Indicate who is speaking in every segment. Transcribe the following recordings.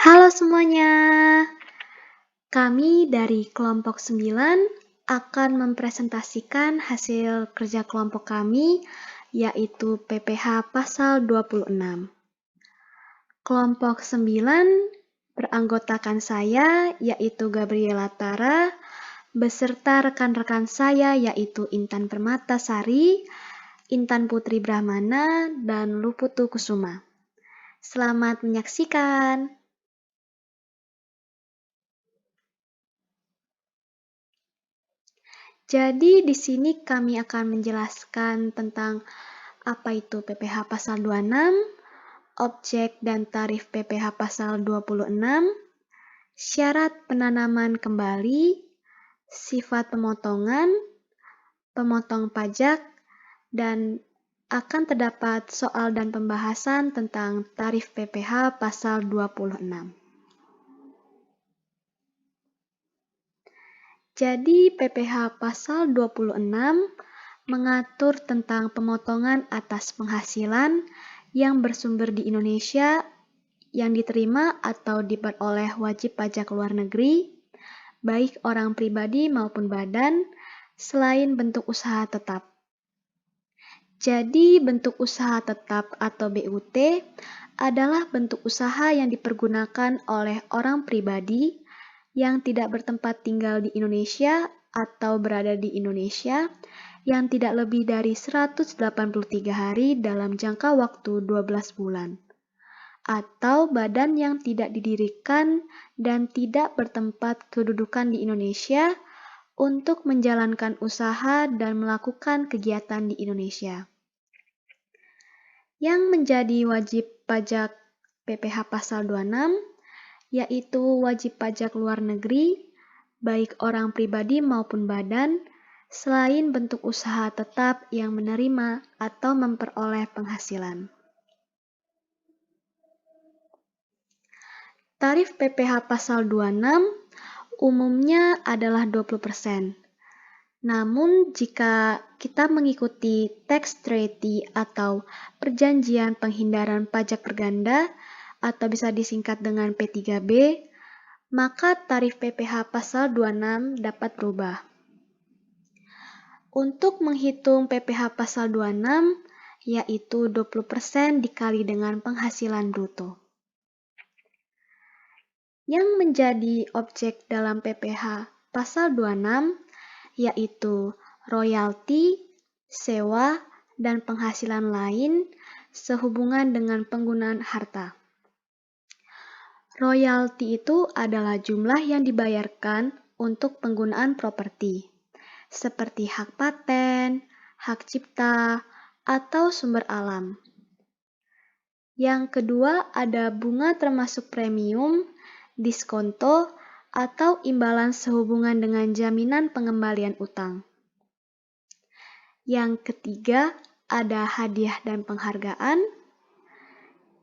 Speaker 1: Halo semuanya, kami dari kelompok 9 akan mempresentasikan hasil kerja kelompok kami, yaitu PPH pasal 26. Kelompok 9 beranggotakan saya, yaitu Gabriela Tara, beserta rekan-rekan saya, yaitu Intan Permatasari, Intan Putri Brahmana, dan Luputu Kusuma. Selamat menyaksikan! Jadi di sini kami akan menjelaskan tentang apa itu PPH pasal 26, objek dan tarif PPH pasal 26, syarat penanaman kembali, sifat pemotongan, pemotong pajak, dan akan terdapat soal dan pembahasan tentang tarif PPH pasal 26. Jadi PPH pasal 26 mengatur tentang pemotongan atas penghasilan yang bersumber di Indonesia yang diterima atau diperoleh wajib pajak luar negeri, baik orang pribadi maupun badan, selain bentuk usaha tetap. Jadi bentuk usaha tetap atau BUT adalah bentuk usaha yang dipergunakan oleh orang pribadi yang tidak bertempat tinggal di Indonesia atau berada di Indonesia yang tidak lebih dari 183 hari dalam jangka waktu 12 bulan. Atau badan yang tidak didirikan dan tidak bertempat kedudukan di Indonesia untuk menjalankan usaha dan melakukan kegiatan di Indonesia. Yang menjadi wajib pajak PPH pasal 26 yaitu wajib pajak luar negeri, baik orang pribadi maupun badan, selain bentuk usaha tetap yang menerima atau memperoleh penghasilan. Tarif PPH pasal 26 umumnya adalah 20%. Namun jika kita mengikuti tax treaty atau perjanjian penghindaran pajak berganda atau bisa disingkat dengan P3B, maka tarif PPH pasal 26 dapat berubah. Untuk menghitung PPH pasal 26, yaitu 20% dikali dengan penghasilan bruto. Yang menjadi objek dalam PPH pasal 26, yaitu royalti, sewa, dan penghasilan lain sehubungan dengan penggunaan harta. Royalti itu adalah jumlah yang dibayarkan untuk penggunaan properti, seperti hak paten, hak cipta, atau sumber alam. Yang kedua ada bunga termasuk premium, diskonto, atau imbalan sehubungan dengan jaminan pengembalian utang. Yang ketiga ada hadiah dan penghargaan.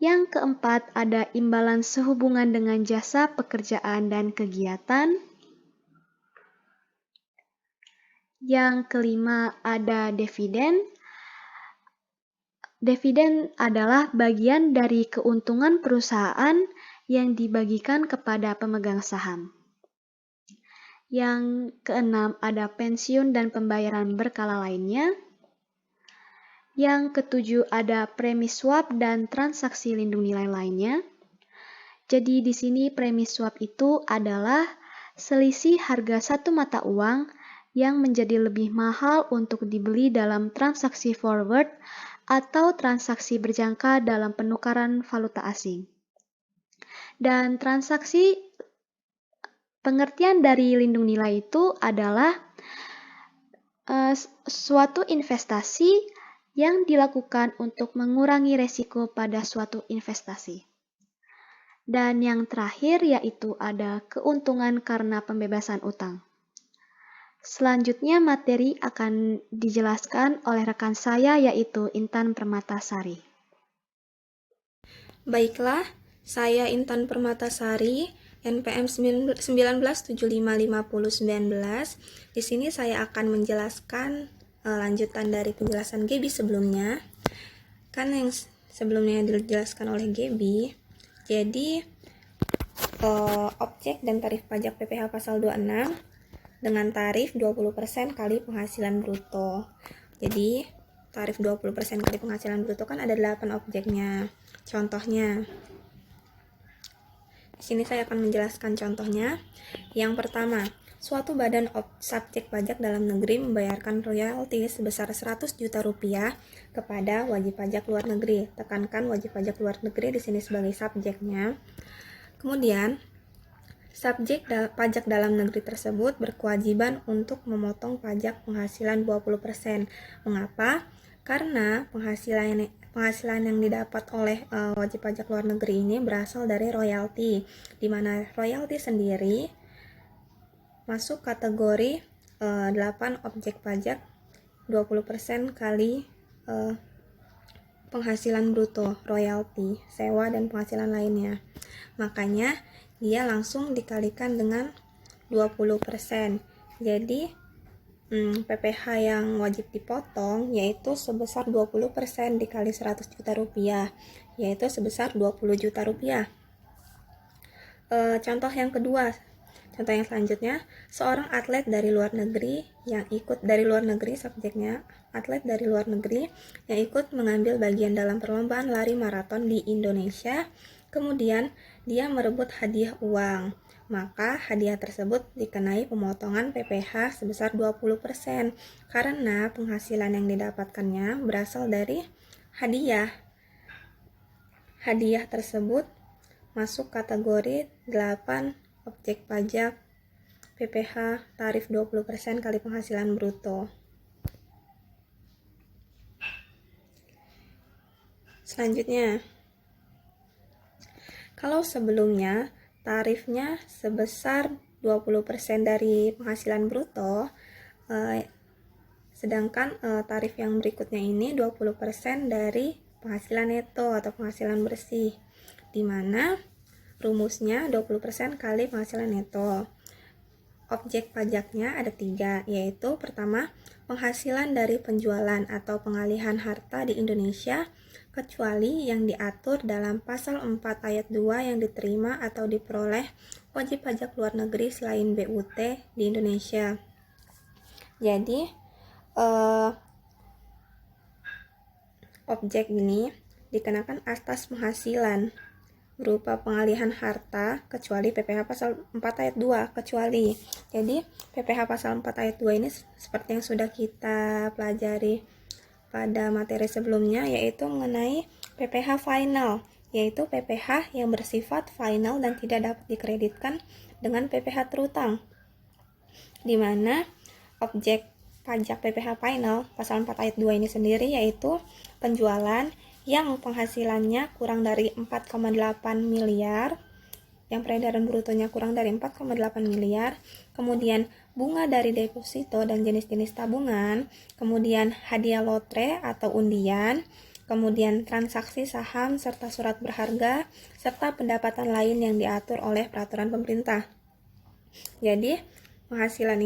Speaker 1: Yang keempat ada imbalan sehubungan dengan jasa pekerjaan dan kegiatan. Yang kelima ada dividen. Dividen adalah bagian dari keuntungan perusahaan yang dibagikan kepada pemegang saham. Yang keenam ada pensiun dan pembayaran berkala lainnya. Yang ketujuh ada premi swap dan transaksi lindung nilai lainnya. Jadi di sini premi swap itu adalah selisih harga satu mata uang yang menjadi lebih mahal untuk dibeli dalam transaksi forward atau transaksi berjangka dalam penukaran valuta asing. Dan transaksi pengertian dari lindung nilai itu adalah suatu investasi yang dilakukan untuk mengurangi resiko pada suatu investasi. Dan yang terakhir yaitu ada keuntungan karena pembebasan utang. Selanjutnya materi akan dijelaskan oleh rekan saya yaitu Intan Permatasari.
Speaker 2: Baiklah, saya Intan Permatasari, NPM 19755019. Di sini saya akan menjelaskan lanjutan dari penjelasan Gaby sebelumnya. Kan yang sebelumnya dijelaskan oleh Gaby. Jadi objek dan tarif pajak PPh pasal 26 dengan tarif 20% kali penghasilan bruto. Jadi tarif 20% kali penghasilan bruto kan ada 8 objeknya. Contohnya, di sini saya akan menjelaskan contohnya. Yang pertama, suatu badan subjek pajak dalam negeri membayarkan royalti sebesar 100 juta rupiah kepada wajib pajak luar negeri. Tekankan wajib pajak luar negeri di sini sebagai subjeknya. Kemudian, subjek pajak dalam negeri tersebut berkewajiban untuk memotong pajak penghasilan 20%. Mengapa? Karena penghasilan yang didapat oleh wajib pajak luar negeri ini berasal dari royalti, di mana royalti sendiri masuk kategori 8 objek pajak 20% kali penghasilan bruto, royalti, sewa, dan penghasilan lainnya. Makanya dia langsung dikalikan dengan 20%. Jadi PPh yang wajib dipotong yaitu sebesar 20% dikali 100 juta rupiah, yaitu sebesar 20 juta rupiah. Contoh yang kedua, contoh yang selanjutnya, seorang atlet dari luar negeri yang ikut dari luar negeri, subjeknya atlet dari luar negeri yang ikut mengambil bagian dalam perlombaan lari maraton di Indonesia, kemudian dia merebut hadiah uang. Maka hadiah tersebut dikenai pemotongan PPh sebesar 20% karena penghasilan yang didapatkannya berasal dari hadiah. Hadiah tersebut masuk kategori 8 objek pajak PPh tarif 20% kali penghasilan bruto. Selanjutnya, kalau sebelumnya tarifnya sebesar 20% dari penghasilan bruto, sedangkan tarif yang berikutnya ini 20% dari penghasilan neto atau penghasilan bersih, di mana rumusnya 20% kali penghasilan neto. Objek pajaknya ada 3, yaitu pertama, penghasilan dari penjualan atau pengalihan harta di Indonesia, kecuali yang diatur dalam pasal 4 ayat 2 yang diterima atau diperoleh wajib pajak luar negeri selain BUT di Indonesia. Jadi, objek ini dikenakan atas penghasilan berupa pengalihan harta kecuali PPh pasal 4 ayat 2 kecuali. Jadi PPh pasal 4 ayat 2 ini seperti yang sudah kita pelajari pada materi sebelumnya, yaitu mengenai PPh final, yaitu PPh yang bersifat final dan tidak dapat dikreditkan dengan PPh terutang, di mana objek pajak PPh final pasal 4 ayat 2 ini sendiri yaitu penjualan yang penghasilannya kurang dari 4,8 miliar, yang peredaran brutonya kurang dari 4,8 miliar, kemudian bunga dari deposito dan jenis-jenis tabungan, kemudian hadiah lotre atau undian, kemudian transaksi saham serta surat berharga, serta pendapatan lain yang diatur oleh peraturan pemerintah. Jadi, penghasilan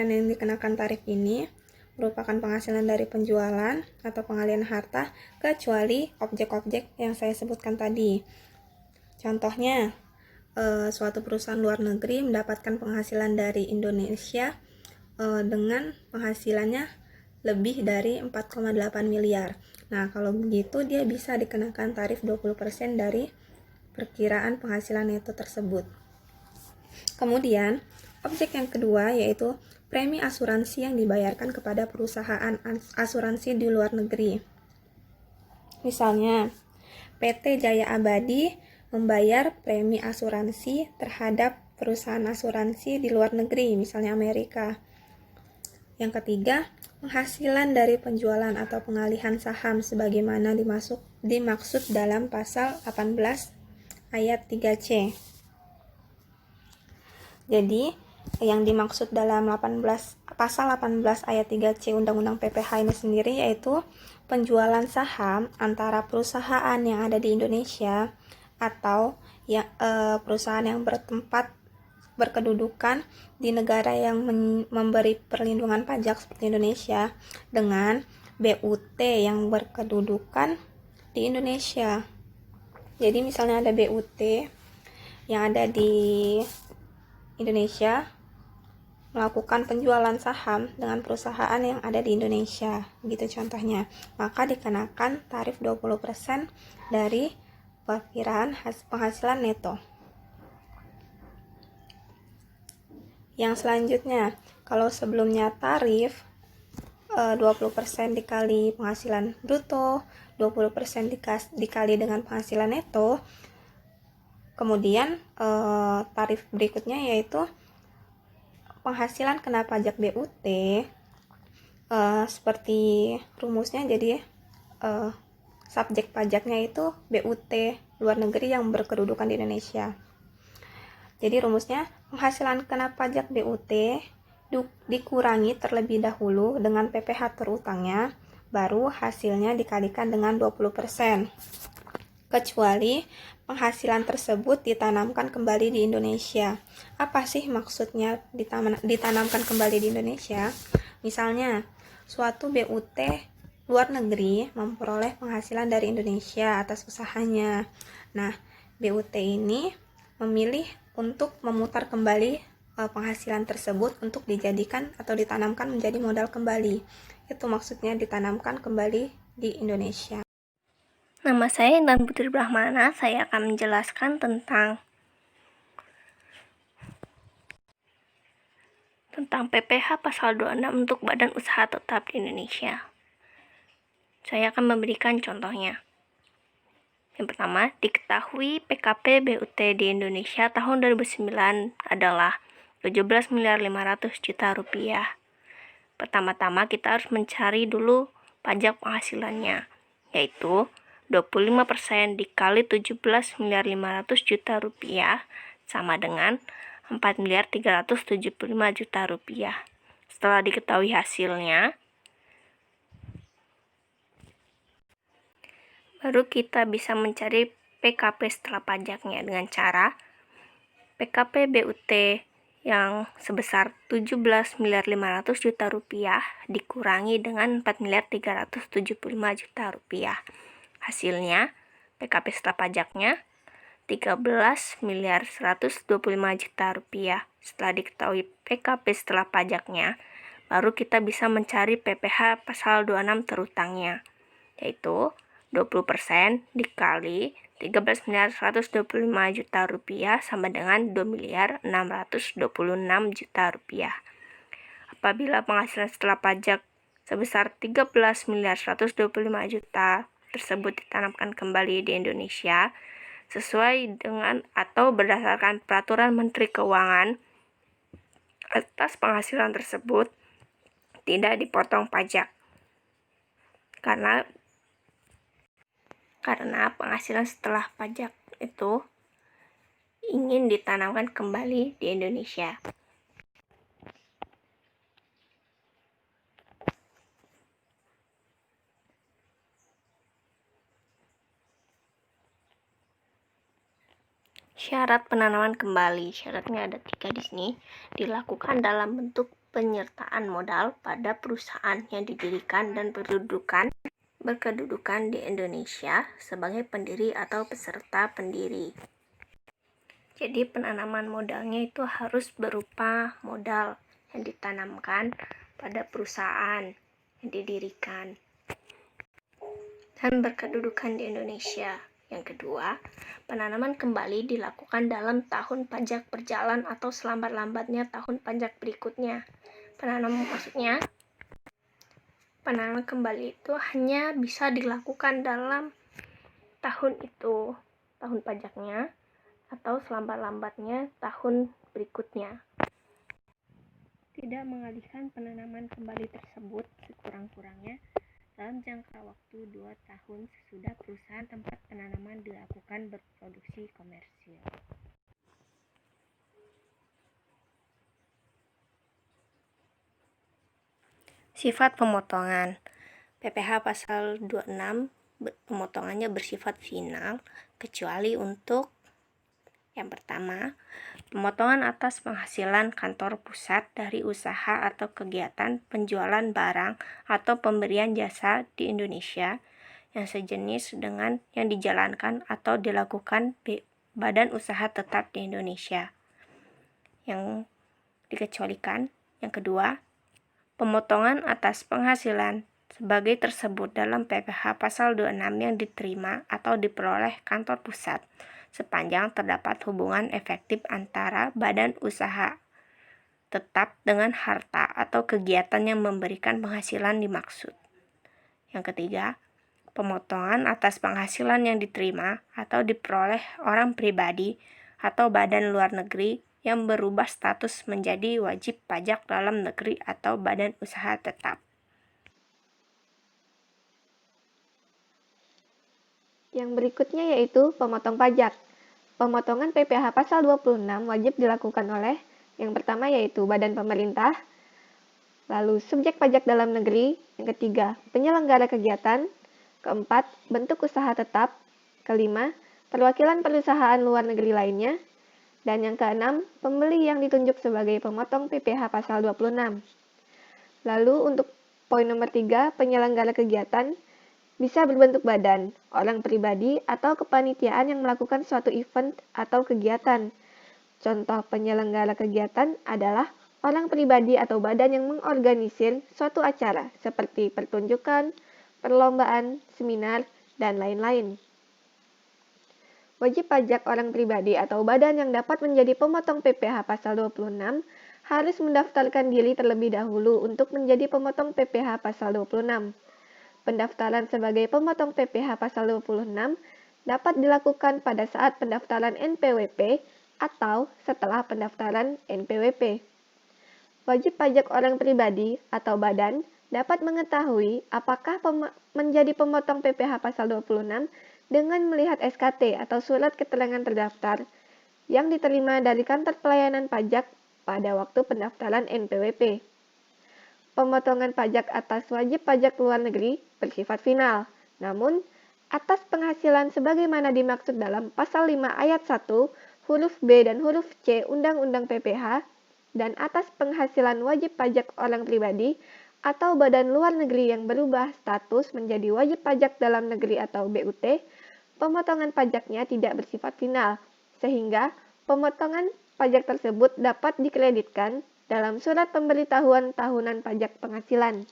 Speaker 2: yang dikenakan tarif ini merupakan penghasilan dari penjualan atau pengalihan harta kecuali objek-objek yang saya sebutkan tadi. Contohnya, suatu perusahaan luar negeri mendapatkan penghasilan dari Indonesia dengan penghasilannya lebih dari 4,8 miliar. Nah, kalau begitu dia bisa dikenakan tarif 20% dari perkiraan penghasilan neto tersebut. Kemudian, objek yang kedua yaitu premi asuransi yang dibayarkan kepada perusahaan asuransi di luar negeri. Misalnya, PT Jaya Abadi membayar premi asuransi terhadap perusahaan asuransi di luar negeri, misalnya Amerika. Yang ketiga, penghasilan dari penjualan atau pengalihan saham sebagaimana dimaksud dalam pasal 18 ayat 3C. Jadi, yang dimaksud dalam pasal 18 ayat 3C Undang-Undang PPh ini sendiri yaitu penjualan saham antara perusahaan yang ada di Indonesia atau perusahaan yang berkedudukan di negara yang memberi perlindungan pajak seperti Indonesia dengan BUT yang berkedudukan di Indonesia. Jadi misalnya ada BUT yang ada di Indonesia melakukan penjualan saham dengan perusahaan yang ada di Indonesia, gitu contohnya, maka dikenakan tarif 20% dari perkiraan penghasilan neto. Yang selanjutnya, kalau sebelumnya tarif 20% dikali penghasilan bruto, 20% dikali dengan penghasilan neto, kemudian tarif berikutnya yaitu penghasilan kena pajak BUT, seperti rumusnya, jadi subjek pajaknya itu BUT luar negeri yang berkedudukan di Indonesia. Jadi rumusnya, penghasilan kena pajak BUT dikurangi terlebih dahulu dengan PPh terutangnya, baru hasilnya dikalikan dengan 20%. Kecuali penghasilan tersebut ditanamkan kembali di Indonesia. Apa sih maksudnya ditanamkan kembali di Indonesia? Misalnya, suatu BUT luar negeri memperoleh penghasilan dari Indonesia atas usahanya. Nah, BUT ini memilih untuk memutar kembali penghasilan tersebut untuk dijadikan atau ditanamkan menjadi modal kembali. Itu maksudnya ditanamkan kembali di Indonesia.
Speaker 3: Nama saya Intan Putri Brahmana. Saya akan menjelaskan tentang PPh pasal 26 untuk badan usaha tetap di Indonesia. Saya akan memberikan contohnya. Yang pertama, diketahui PKP BUT di Indonesia tahun 2009 adalah 17.500 juta rupiah. Pertama-tama kita harus mencari dulu pajak penghasilannya, yaitu 25% dikali 17.500 juta rupiah sama dengan 4.375 juta rupiah. Setelah diketahui hasilnya, baru kita bisa mencari PKP setelah pajaknya dengan cara PKP BUT yang sebesar 17.500 juta rupiah dikurangi dengan 4.375 juta rupiah. Hasilnya, PKP setelah pajaknya 13.125 juta rupiah. Setelah diketahui PKP setelah pajaknya, baru kita bisa mencari PPh pasal 26 terutangnya, yaitu 20% dikali 13.125 juta rupiah sama dengan 2.626 juta rupiah. Apabila penghasilan setelah pajak sebesar 13.125 juta tersebut ditanamkan kembali di Indonesia sesuai dengan atau berdasarkan peraturan Menteri Keuangan, atas penghasilan tersebut tidak dipotong pajak karena penghasilan setelah pajak itu ingin ditanamkan kembali di Indonesia. Syarat penanaman kembali, syaratnya ada 3 di sini. Dilakukan dalam bentuk penyertaan modal pada perusahaan yang didirikan dan berkedudukan di Indonesia sebagai pendiri atau peserta pendiri. Jadi penanaman modalnya itu harus berupa modal yang ditanamkan pada perusahaan yang didirikan dan berkedudukan di Indonesia. Yang kedua, penanaman kembali dilakukan dalam tahun pajak berjalan atau selambat-lambatnya tahun pajak berikutnya. Penanaman kembali itu hanya bisa dilakukan dalam tahun itu, tahun pajaknya, atau selambat-lambatnya tahun berikutnya. Tidak mengalihkan penanaman kembali tersebut sekurang-kurangnya dalam jangka waktu 2 tahun sesudah perusahaan tempat penanaman dilakukan berproduksi komersil. Sifat pemotongan. PPh pasal 26 pemotongannya bersifat final kecuali untuk yang pertama, pemotongan atas penghasilan kantor pusat dari usaha atau kegiatan penjualan barang atau pemberian jasa di Indonesia yang sejenis dengan yang dijalankan atau dilakukan badan usaha tetap di Indonesia. Yang dikecualikan, yang kedua, pemotongan atas penghasilan sebagai tersebut dalam PPh pasal 26 yang diterima atau diperoleh kantor pusat sepanjang terdapat hubungan efektif antara badan usaha tetap dengan harta atau kegiatan yang memberikan penghasilan dimaksud. Yang ketiga, pemotongan atas penghasilan yang diterima atau diperoleh orang pribadi atau badan luar negeri yang berubah status menjadi wajib pajak dalam negeri atau badan usaha tetap.
Speaker 2: Yang berikutnya yaitu pemotong pajak. Pemotongan PPh pasal 26 wajib dilakukan oleh yang pertama yaitu badan pemerintah, lalu subjek pajak dalam negeri, yang ketiga penyelenggara kegiatan, keempat bentuk usaha tetap, kelima perwakilan perusahaan luar negeri lainnya, dan yang keenam pembeli yang ditunjuk sebagai pemotong PPh pasal 26. Lalu untuk poin nomor 3, penyelenggara kegiatan bisa berbentuk badan, orang pribadi, atau kepanitiaan yang melakukan suatu event atau kegiatan. Contoh penyelenggara kegiatan adalah orang pribadi atau badan yang mengorganisir suatu acara seperti pertunjukan, perlombaan, seminar, dan lain-lain. Wajib pajak orang pribadi atau badan yang dapat menjadi pemotong PPh pasal 26 harus mendaftarkan diri terlebih dahulu untuk menjadi pemotong PPh pasal 26. Pendaftaran sebagai pemotong PPh pasal 26 dapat dilakukan pada saat pendaftaran NPWP atau setelah pendaftaran NPWP. Wajib pajak orang pribadi atau badan dapat mengetahui apakah menjadi pemotong PPh pasal 26 dengan melihat SKT atau surat keterangan terdaftar yang diterima dari kantor pelayanan pajak pada waktu pendaftaran NPWP. Pemotongan pajak atas wajib pajak luar negeri bersifat final, namun atas penghasilan sebagaimana dimaksud dalam pasal 5 ayat 1, huruf B dan huruf C Undang-Undang PPh, dan atas penghasilan wajib pajak orang pribadi atau badan luar negeri yang berubah status menjadi wajib pajak dalam negeri atau BUT, pemotongan pajaknya tidak bersifat final, sehingga pemotongan pajak tersebut dapat dikreditkan dalam surat pemberitahuan tahunan pajak penghasilan.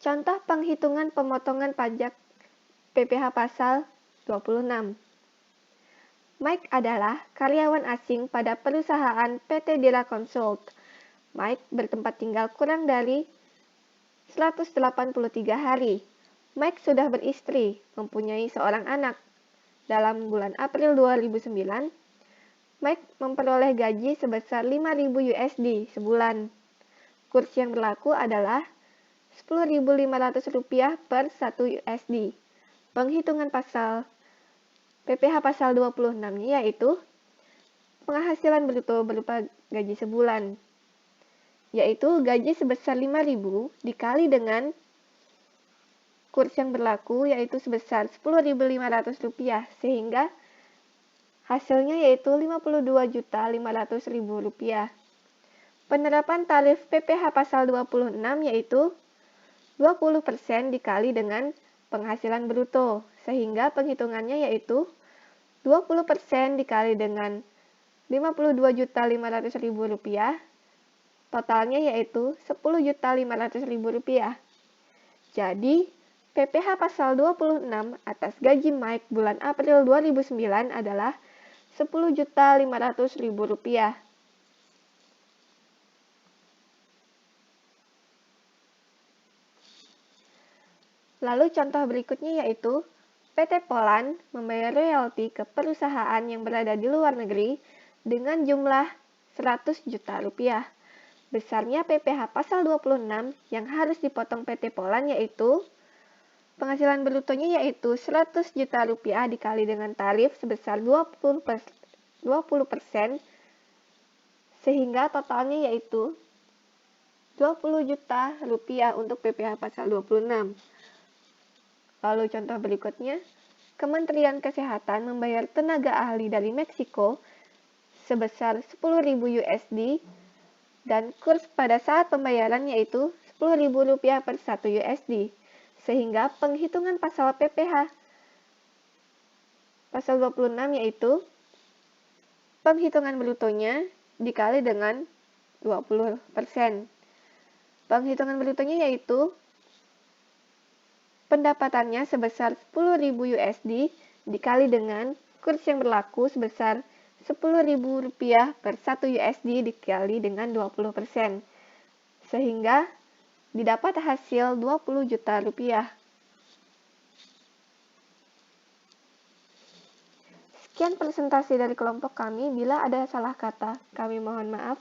Speaker 2: Contoh penghitungan pemotongan pajak PPh pasal 26. Mike adalah karyawan asing pada perusahaan PT Dira Consult. Mike bertempat tinggal kurang dari 183 hari. Mike sudah beristri, mempunyai seorang anak. Dalam bulan April 2009, Mike memperoleh gaji sebesar 5.000 USD sebulan. Kurs yang berlaku adalah Rp10.500 per 1 USD. Penghitungan pasal PPh pasal 26-nya yaitu penghasilan bruto berupa gaji sebulan, yaitu gaji sebesar 5.000 dikali dengan kurs yang berlaku yaitu sebesar Rp10.500, sehingga hasilnya yaitu Rp52.500.000. Penerapan tarif PPh pasal 26 yaitu 20% dikali dengan penghasilan bruto, sehingga penghitungannya yaitu 20% dikali dengan Rp52.500.000, totalnya yaitu Rp10.500.000. Jadi, PPh pasal 26 atas gaji Mike bulan April 2009 adalah Rp10.500.000. Lalu contoh berikutnya yaitu PT Polan membayar royalti ke perusahaan yang berada di luar negeri dengan jumlah Rp100 juta. Besarnya PPh pasal 26 yang harus dipotong PT Polan yaitu penghasilan brutonya yaitu Rp100 juta dikali dengan tarif sebesar 20%, sehingga totalnya yaitu Rp20 juta untuk PPh pasal 26. Lalu contoh berikutnya, Kementerian Kesehatan membayar tenaga ahli dari Meksiko sebesar 10.000 USD dan kurs pada saat pembayaran yaitu Rp10.000 per 1 USD.
Speaker 4: Sehingga penghitungan pasal PPh pasal 26 yaitu penghitungan brutonya dikali dengan 20%. Penghitungan brutonya yaitu pendapatannya sebesar 10.000 USD dikali dengan kurs yang berlaku sebesar Rp10.000 per 1 USD dikali dengan 20%. Sehingga didapat hasil 20 juta rupiah. Sekian presentasi dari kelompok kami. Bila ada salah kata, kami mohon maaf.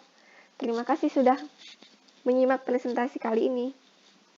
Speaker 4: Terima kasih sudah menyimak presentasi kali ini.